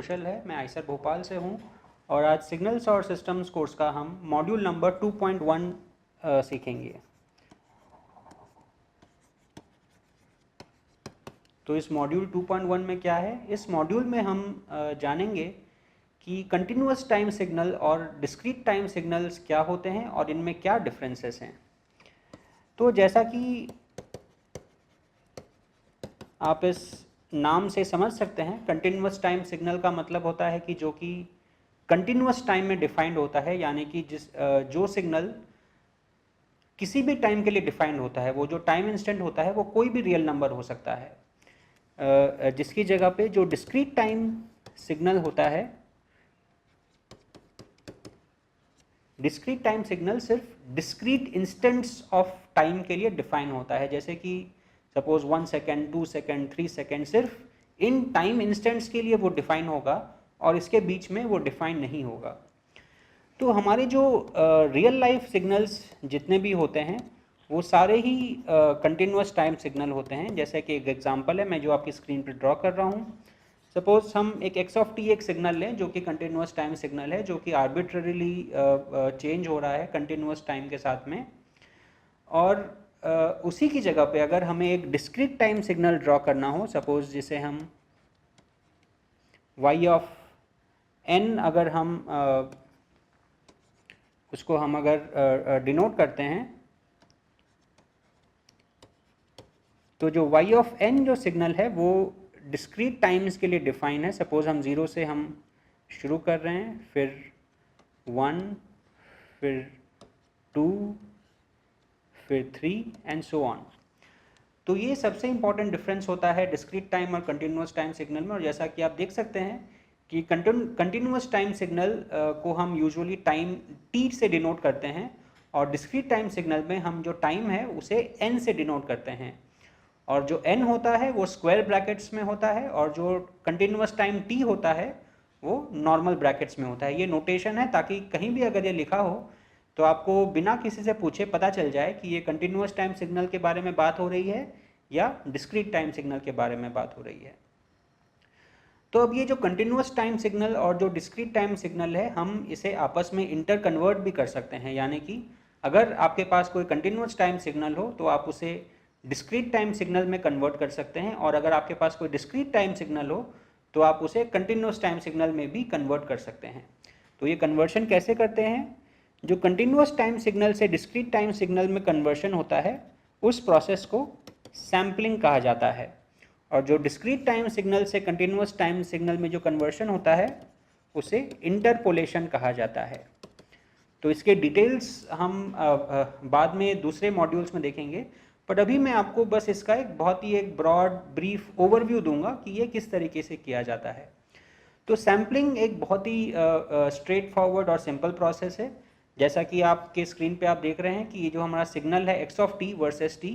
कुशल है। मैं आईसर भोपाल से हूँ और आज सिग्नल्स और सिस्टम्स कोर्स का हम मॉड्यूल नंबर 2.1 सीखेंगे। तो इस मॉड्यूल 2.1 में क्या है? इस मॉड्यूल में हम जानेंगे कि कंटिन्यूअस टाइम सिग्नल और डिस्क्रीट टाइम सिग्नल्स क्या होते हैं और इनमें क्या डिफरेंसेस हैं। तो जैसा कि आप इस नाम से समझ सकते हैं, कंटिन्यूअस टाइम सिग्नल का मतलब होता है कि जो कि कंटिन्यूअस टाइम में डिफाइंड होता है, यानी कि जो सिग्नल किसी भी टाइम के लिए डिफाइंड होता है, वो जो टाइम इंस्टेंट होता है वो कोई भी रियल नंबर हो सकता है। जिसकी जगह पे जो डिस्क्रीट टाइम सिग्नल होता है, डिस्क्रीट टाइम सिग्नल सिर्फ डिस्क्रीट इंस्टेंट्स ऑफ टाइम के लिए डिफाइन होता है। जैसे कि सपोज 1 सेकेंड, 2 सेकेंड, 3 सेकेंड, सिर्फ इन टाइम इंस्टेंट्स के लिए वो डिफाइन होगा और इसके बीच में वो डिफाइन नहीं होगा। तो हमारे जो रियल लाइफ सिग्नल्स जितने भी होते हैं वो सारे ही कंटिन्यूअस टाइम सिग्नल होते हैं। जैसे कि एक एग्जांपल है मैं जो आपकी स्क्रीन पर ड्रॉ कर रहा हूँ। सपोज हम एक x ऑफ t एक सिग्नल लें जो कि कंटिन्यूअस टाइम सिग्नल है, जो कि आर्बिट्ररीली चेंज हो रहा है कंटिन्यूअस टाइम के साथ में। और उसी की जगह पे अगर हमें एक डिस्क्रीट टाइम सिग्नल ड्रॉ करना हो, सपोज जिसे हम y ऑफ n अगर हम उसको हम अगर डिनोट करते हैं, तो जो y ऑफ n जो सिग्नल है वो डिस्क्रीट टाइम्स के लिए डिफाइन है। सपोज हम 0 से हम शुरू कर रहे हैं, फिर 1, फिर 2, फिर 3 एंड सो ऑन। तो ये सबसे इंपॉर्टेंट डिफरेंस होता है डिस्क्रीट टाइम और कंटिन्यूअस टाइम सिग्नल में। और जैसा कि आप देख सकते हैं कि कंटिन्यूअस टाइम सिग्नल को हम यूजुअली टाइम t से डिनोट करते हैं और डिस्क्रीट टाइम सिग्नल में हम जो टाइम है उसे n से डिनोट करते हैं। और जो n होता है वो स्क्वायर ब्रैकेट्स में होता है और जो कंटिन्यूअस टाइम t होता है वो नॉर्मल ब्रैकेट्स में होता है। ये नोटेशन है ताकि कहीं भी अगर ये लिखा हो तो आपको बिना किसी से पूछे पता चल जाए कि ये कंटिन्यूअस टाइम सिग्नल के बारे में बात हो रही है या डिस्क्रीट टाइम सिग्नल के बारे में बात हो रही है। तो अब ये जो कंटिन्यूअस टाइम सिग्नल और जो डिस्क्रीट टाइम सिग्नल है, हम इसे आपस में इंटर कन्वर्ट भी कर सकते हैं। यानी कि अगर आपके पास कोई कंटिन्यूअस टाइम सिग्नल हो तो आप उसे डिस्क्रीट टाइम सिग्नल में कन्वर्ट कर सकते हैं, और अगर आपके पास कोई डिस्क्रीट टाइम सिग्नल हो तो आप उसे कंटिन्यूअस टाइम सिग्नल में भी कन्वर्ट कर सकते हैं। तो ये कन्वर्शन कैसे करते हैं? जो कंटिन्यूअस टाइम सिग्नल से डिस्क्रीट टाइम सिग्नल में कन्वर्शन होता है उस प्रोसेस को सैम्पलिंग कहा जाता है, और जो डिस्क्रीट टाइम सिग्नल से कंटिन्यूअस टाइम सिग्नल में जो कन्वर्शन होता है उसे इंटरपोलेशन कहा जाता है। तो इसके डिटेल्स हम बाद में दूसरे मॉड्यूल्स में देखेंगे, पर अभी मैं आपको बस इसका एक बहुत ही एक ब्रॉड ब्रीफ ओवरव्यू दूंगा कि ये किस तरीके से किया जाता है। तो सैम्पलिंग एक बहुत ही स्ट्रेट फॉरवर्ड और सिंपल प्रोसेस है। जैसा कि आपके स्क्रीन पे आप देख रहे हैं कि ये जो हमारा सिग्नल है x of t versus t,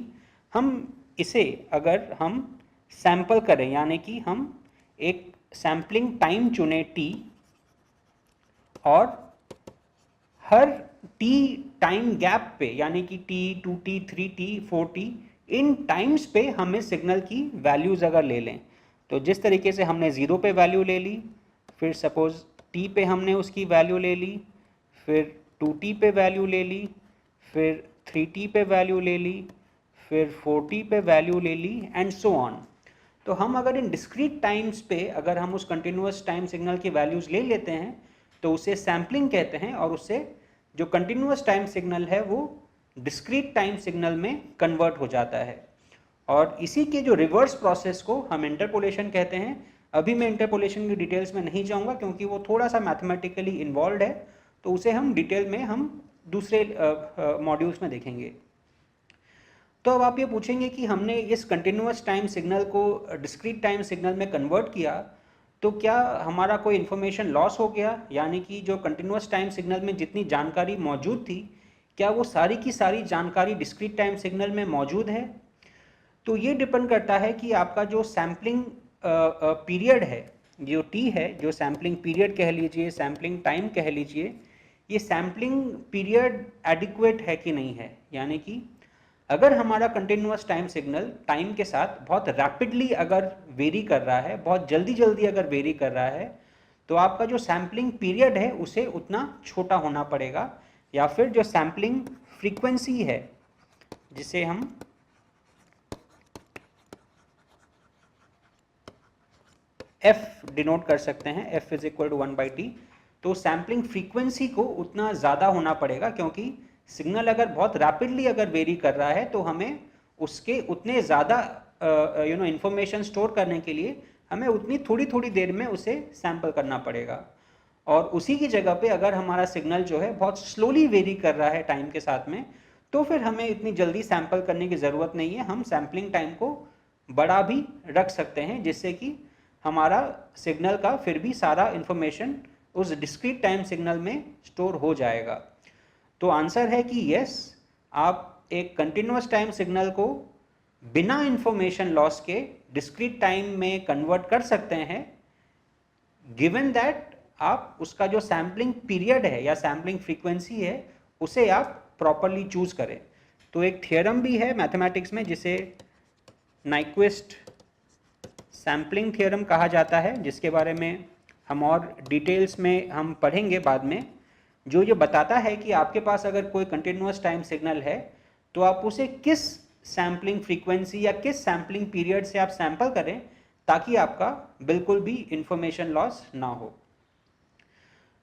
हम इसे अगर हम सैंपल करें, यानी कि हम एक सैम्पलिंग टाइम चुने t, और हर t टाइम गैप पे, यानी कि t, 2t, 3t, 4t, इन टाइम्स पे हमें सिग्नल की वैल्यूज अगर ले लें, तो जिस तरीके से हमने 0 पे वैल्यू ले ली, फिर सपोज t पे हमने उसकी वैल्यू ले ली, फिर 2t पे वैल्यू ले ली, फिर 3t पे वैल्यू ले ली, फिर 4t पे वैल्यू ले ली एंड सो ऑन। तो हम अगर इन डिस्क्रीट टाइम्स पे अगर हम उस कंटिन्यूअस टाइम सिग्नल की वैल्यूज ले लेते हैं तो उसे सैम्पलिंग कहते हैं, और उससे जो कंटिन्यूअस टाइम सिग्नल है वो डिस्क्रीट टाइम सिग्नल में कन्वर्ट हो जाता है। और इसी के जो रिवर्स प्रोसेस को हम इंटरपोलेशन कहते हैं। अभी मैं इंटरपोलेशन की डिटेल्स में नहीं जाऊंगा क्योंकि वो थोड़ा सा मैथमेटिकली इन्वॉल्व है, तो उसे हम डिटेल में हम दूसरे मॉड्यूल्स में देखेंगे। तो अब आप ये पूछेंगे कि हमने इस कंटिन्यूअस टाइम सिग्नल को डिस्क्रीट टाइम सिग्नल में कन्वर्ट किया तो क्या हमारा कोई इन्फॉर्मेशन लॉस हो गया, यानी कि जो कंटिन्यूअस टाइम सिग्नल में जितनी जानकारी मौजूद थी क्या वो सारी की सारी जानकारी डिस्क्रीट टाइम सिग्नल में मौजूद है? तो ये डिपेंड करता है कि आपका जो सैम्पलिंग पीरियड है, जो टी है, जो सैम्पलिंग पीरियड कह लीजिए, सैम्पलिंग टाइम कह लीजिए, ये सैम्पलिंग पीरियड एडिक्वेट है कि नहीं है। यानी कि अगर हमारा कंटिन्यूअस टाइम सिग्नल टाइम के साथ बहुत रैपिडली अगर वेरी कर रहा है, बहुत जल्दी जल्दी अगर वेरी कर रहा है, तो आपका जो सैम्पलिंग पीरियड है उसे उतना छोटा होना पड़ेगा, या फिर जो सैम्पलिंग फ्रीक्वेंसी है जिसे हम f डिनोट कर सकते हैं, f is equal to 1/t, तो सैम्पलिंग फ्रीक्वेंसी को उतना ज़्यादा होना पड़ेगा, क्योंकि सिग्नल अगर बहुत रैपिडली अगर वेरी कर रहा है तो हमें उसके उतने ज़्यादा इंफॉर्मेशन स्टोर करने के लिए हमें उतनी थोड़ी थोड़ी देर में उसे सैम्पल करना पड़ेगा। और उसी की जगह पे अगर हमारा सिग्नल जो है बहुत स्लोली वेरी कर रहा है टाइम के साथ में, तो फिर हमें इतनी जल्दी सैम्पल करने की ज़रूरत नहीं है, हम सैम्पलिंग टाइम को बड़ा भी रख सकते हैं, जिससे कि हमारा सिग्नल का फिर भी सारा इंफॉर्मेशन उस डिस्क्रीट टाइम सिग्नल में स्टोर हो जाएगा। तो आंसर है कि यस, आप एक कंटिन्यूस टाइम सिग्नल को बिना इंफॉर्मेशन लॉस के डिस्क्रीट टाइम में कन्वर्ट कर सकते हैं, गिवन दैट आप उसका जो सैम्पलिंग पीरियड है या सैम्पलिंग फ्रीक्वेंसी है उसे आप प्रॉपरली चूज करें। तो एक थ्योरम भी है मैथमेटिक्स में जिसे नाइक्विस्ट सैम्पलिंग थ्योरम कहा जाता है, जिसके बारे में हम और डिटेल्स में हम पढ़ेंगे बाद में, जो ये बताता है कि आपके पास अगर कोई कंटिन्यूस टाइम सिग्नल है तो आप उसे किस सैम्पलिंग फ्रीक्वेंसी या किस सैम्पलिंग पीरियड से आप सैंपल करें ताकि आपका बिल्कुल भी इंफॉर्मेशन लॉस ना हो।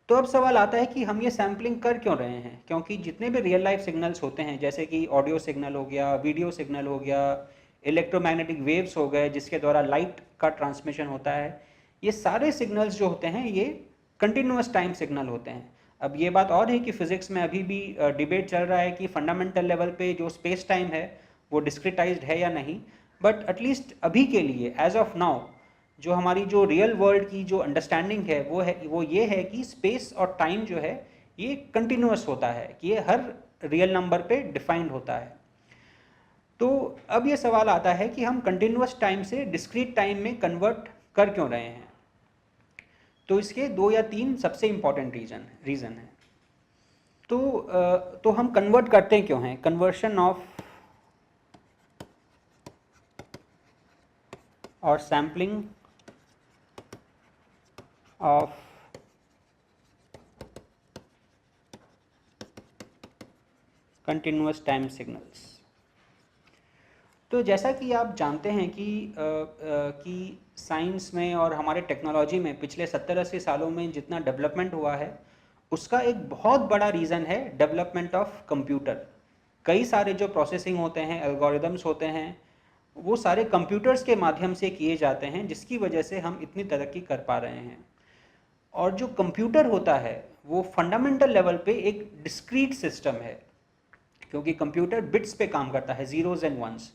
तो अब सवाल आता है कि हम ये सैम्पलिंग कर क्यों रहे हैं, क्योंकि जितने भी रियल लाइफ सिग्नल्स होते हैं, जैसे कि ऑडियो सिग्नल हो गया, वीडियो सिग्नल हो गया, इलेक्ट्रोमैग्नेटिक वेव्स हो गए जिसके द्वारा लाइट का ट्रांसमिशन होता है, ये सारे सिग्नल्स जो होते हैं ये कंटिन्यूस टाइम सिग्नल होते हैं। अब ये बात और है कि फिजिक्स में अभी भी डिबेट चल रहा है कि फंडामेंटल लेवल पे जो स्पेस टाइम है वो डिस्क्रिटाइज्ड है या नहीं, बट एटलीस्ट अभी के लिए एज ऑफ नाउ जो हमारी जो रियल वर्ल्ड की जो अंडरस्टैंडिंग है वो ये है कि स्पेस और टाइम जो है ये कंटिन्यूस होता है, कि ये हर रियल नंबर पे डिफाइंड होता है। तो अब ये सवाल आता है कि हम कंटिन्यूस टाइम से डिस्क्रीट टाइम में कन्वर्ट कर क्यों रहे हैं। तो इसके 2 या 3 सबसे इंपॉर्टेंट रीज़न है। तो हम कन्वर्ट करते क्यों हैं, कन्वर्शन ऑफ और sampling of continuous time signals. तो जैसा कि आप जानते हैं कि साइंस में और हमारे टेक्नोलॉजी में पिछले 70-80 सालों में जितना डेवलपमेंट हुआ है उसका एक बहुत बड़ा रीज़न है डेवलपमेंट ऑफ कंप्यूटर। कई सारे जो प्रोसेसिंग होते हैं, एल्गोरिदम्स होते हैं, वो सारे कंप्यूटर्स के माध्यम से किए जाते हैं, जिसकी वजह से हम इतनी तरक्की कर पा रहे हैं। और जो कंप्यूटर होता है वो फंडामेंटल लेवल पे एक डिस्क्रीट सिस्टम है, क्योंकि कंप्यूटर बिट्स पे काम करता है, जीरोज एंड वंस।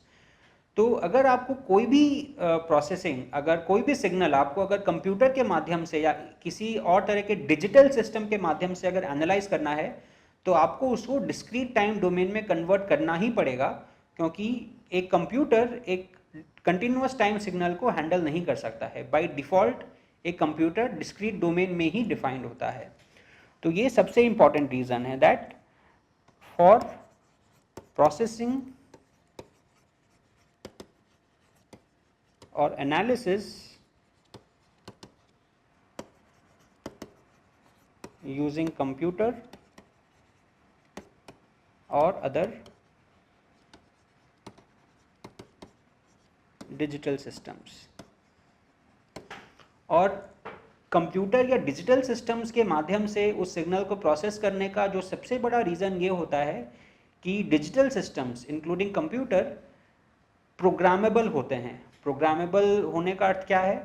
तो अगर आपको कोई भी प्रोसेसिंग, अगर कोई भी सिग्नल आपको अगर कंप्यूटर के माध्यम से या किसी और तरह के डिजिटल सिस्टम के माध्यम से अगर एनालाइज करना है तो आपको उसको डिस्क्रीट टाइम डोमेन में कन्वर्ट करना ही पड़ेगा, क्योंकि एक कंप्यूटर एक कंटिन्यूस टाइम सिग्नल को हैंडल नहीं कर सकता है। बाय डिफ़ॉल्ट एक कंप्यूटर डिस्क्रीट डोमेन में ही डिफाइंड होता है। तो ये सबसे इंपॉर्टेंट रीज़न है that for processing or analysis using computer or other digital systems। और कंप्यूटर या डिजिटल सिस्टम्स के माध्यम से उस सिग्नल को प्रोसेस करने का जो सबसे बड़ा रीज़न ये होता है कि digital systems including computer programmable होते हैं। प्रोग्रामेबल होने का अर्थ क्या है?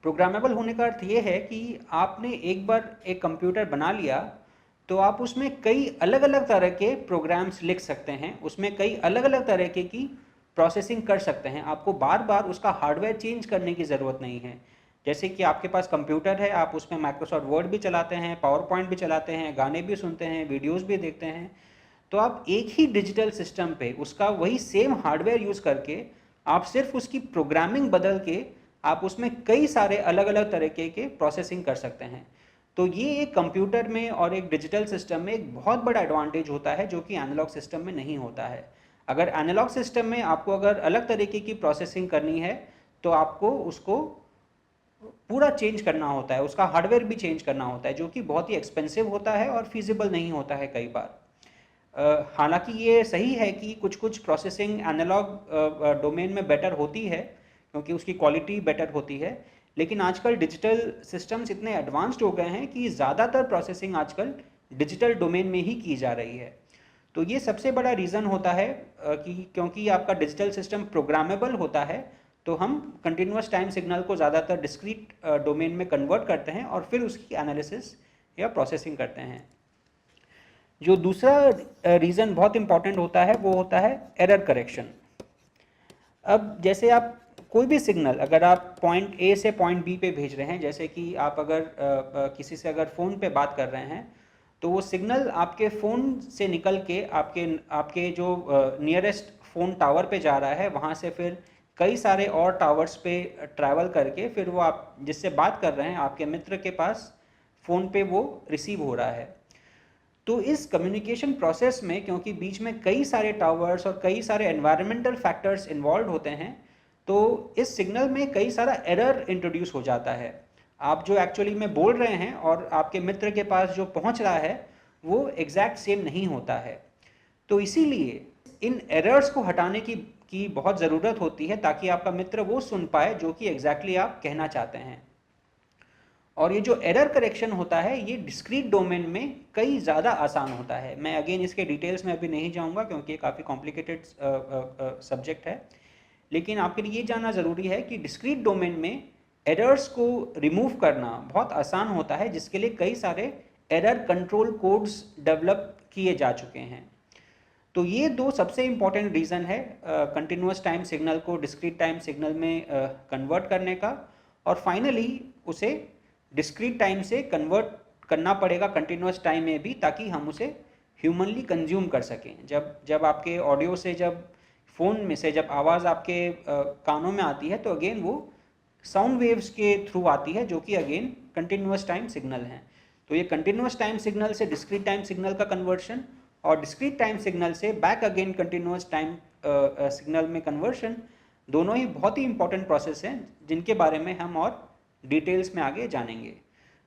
प्रोग्रामेबल होने का अर्थ ये है कि आपने एक बार एक कंप्यूटर बना लिया तो आप उसमें कई अलग अलग तरह के प्रोग्राम्स लिख सकते हैं, उसमें कई अलग अलग तरह की प्रोसेसिंग कर सकते हैं। आपको बार बार उसका हार्डवेयर चेंज करने की ज़रूरत नहीं है। जैसे कि आपके पास कंप्यूटर है, आप उसमें माइक्रोसॉफ्ट वर्ड भी चलाते हैं, पावर पॉइंट भी चलाते हैं, गाने भी सुनते हैं, वीडियोज़ भी देखते हैं। तो आप एक ही डिजिटल सिस्टम पे उसका वही सेम हार्डवेयर यूज़ करके आप सिर्फ उसकी प्रोग्रामिंग बदल के आप उसमें कई सारे अलग अलग तरीके के प्रोसेसिंग कर सकते हैं। तो ये एक कंप्यूटर में और एक डिजिटल सिस्टम में एक बहुत बड़ा एडवांटेज होता है जो कि एनालॉग सिस्टम में नहीं होता है। अगर एनालॉग सिस्टम में आपको अगर अलग तरीके की प्रोसेसिंग करनी है तो आपको उसको पूरा चेंज करना होता है, उसका हार्डवेयर भी चेंज करना होता है, जो कि बहुत ही एक्सपेंसिव होता है और फीजिबल नहीं होता है कई बार। हालांकि ये सही है कि कुछ कुछ प्रोसेसिंग एनालॉग डोमेन में बेटर होती है क्योंकि उसकी क्वालिटी बेटर होती है, लेकिन आजकल डिजिटल सिस्टम्स इतने एडवांस्ड हो गए हैं कि ज़्यादातर प्रोसेसिंग आजकल डिजिटल डोमेन में ही की जा रही है। तो ये सबसे बड़ा रीज़न होता है कि क्योंकि आपका डिजिटल सिस्टम प्रोग्रामेबल होता है, तो हम कंटिन्यूस टाइम सिग्नल को ज़्यादातर डिस्क्रीट डोमेन में कन्वर्ट करते हैं और फिर उसकी एनालिसिस या प्रोसेसिंग करते हैं। जो दूसरा रीज़न बहुत इंपॉर्टेंट होता है वो होता है एरर करेक्शन। अब जैसे आप कोई भी सिग्नल अगर आप पॉइंट ए से पॉइंट बी पे भेज रहे हैं, जैसे कि आप अगर किसी से अगर फ़ोन पे बात कर रहे हैं, तो वो सिग्नल आपके फ़ोन से निकल के आपके आपके जो नियरेस्ट फ़ोन टावर पे जा रहा है, वहाँ से फिर कई सारे और टावर्स पे ट्रैवल करके फिर वो आप जिससे बात कर रहे हैं आपके मित्र के पास फ़ोन पे वो रिसीव हो रहा है। तो इस कम्युनिकेशन प्रोसेस में क्योंकि बीच में कई सारे टावर्स और कई सारे एनवायरमेंटल फैक्टर्स इन्वॉल्व होते हैं, तो इस सिग्नल में कई सारा एरर इंट्रोड्यूस हो जाता है। आप जो एक्चुअली में बोल रहे हैं और आपके मित्र के पास जो पहुंच रहा है वो एग्जैक्ट सेम नहीं होता है। तो इसीलिए इन एरर्स को हटाने की बहुत ज़रूरत होती है ताकि आपका मित्र वो सुन पाए जो कि एग्जैक्टली आप कहना चाहते हैं। और ये जो एरर करेक्शन होता है ये डिस्क्रीट डोमेन में कई ज़्यादा आसान होता है। मैं अगेन इसके डिटेल्स में अभी नहीं जाऊंगा क्योंकि ये काफ़ी कॉम्प्लिकेटेड सब्जेक्ट है, लेकिन आपके लिए ये जानना ज़रूरी है कि डिस्क्रीट डोमेन में एरर्स को रिमूव करना बहुत आसान होता है, जिसके लिए कई सारे एरर कंट्रोल कोड्स डेवलप किए जा चुके हैं। तो ये दो सबसे इम्पॉर्टेंट रीज़न है कंटिन्यूस टाइम सिग्नल को डिस्क्रीट टाइम सिग्नल में कन्वर्ट करने का, और फाइनली उसे डिस्क्रीट टाइम से कन्वर्ट करना पड़ेगा कंटिन्यूस टाइम में भी, ताकि हम उसे ह्यूमनली कंज्यूम कर सकें। जब आपके ऑडियो से जब फ़ोन में से जब आवाज़ आपके कानों में आती है तो अगेन वो साउंड वेव्स के थ्रू आती है, जो कि अगेन कंटिन्यूस टाइम सिग्नल हैं। तो ये कंटिन्यूस टाइम सिग्नल से डिस्क्रीट टाइम सिग्नल का कन्वर्शन और डिस्क्रीट टाइम सिग्नल से back again continuous time signal में कन्वर्शन, दोनों ही बहुत ही इंपॉर्टेंट प्रोसेस हैं जिनके बारे में हम और डिटेल्स में आगे जानेंगे।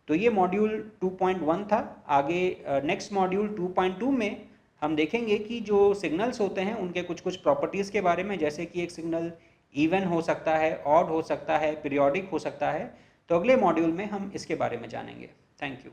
तो ये मॉड्यूल 2.1 था। आगे नेक्स्ट मॉड्यूल 2.2 में हम देखेंगे कि जो सिग्नल्स होते हैं उनके कुछ कुछ प्रॉपर्टीज़ के बारे में, जैसे कि एक सिग्नल इवन हो सकता है, ऑड हो सकता है, पीरियोडिक हो सकता है। तो अगले मॉड्यूल में हम इसके बारे में जानेंगे। Thank you.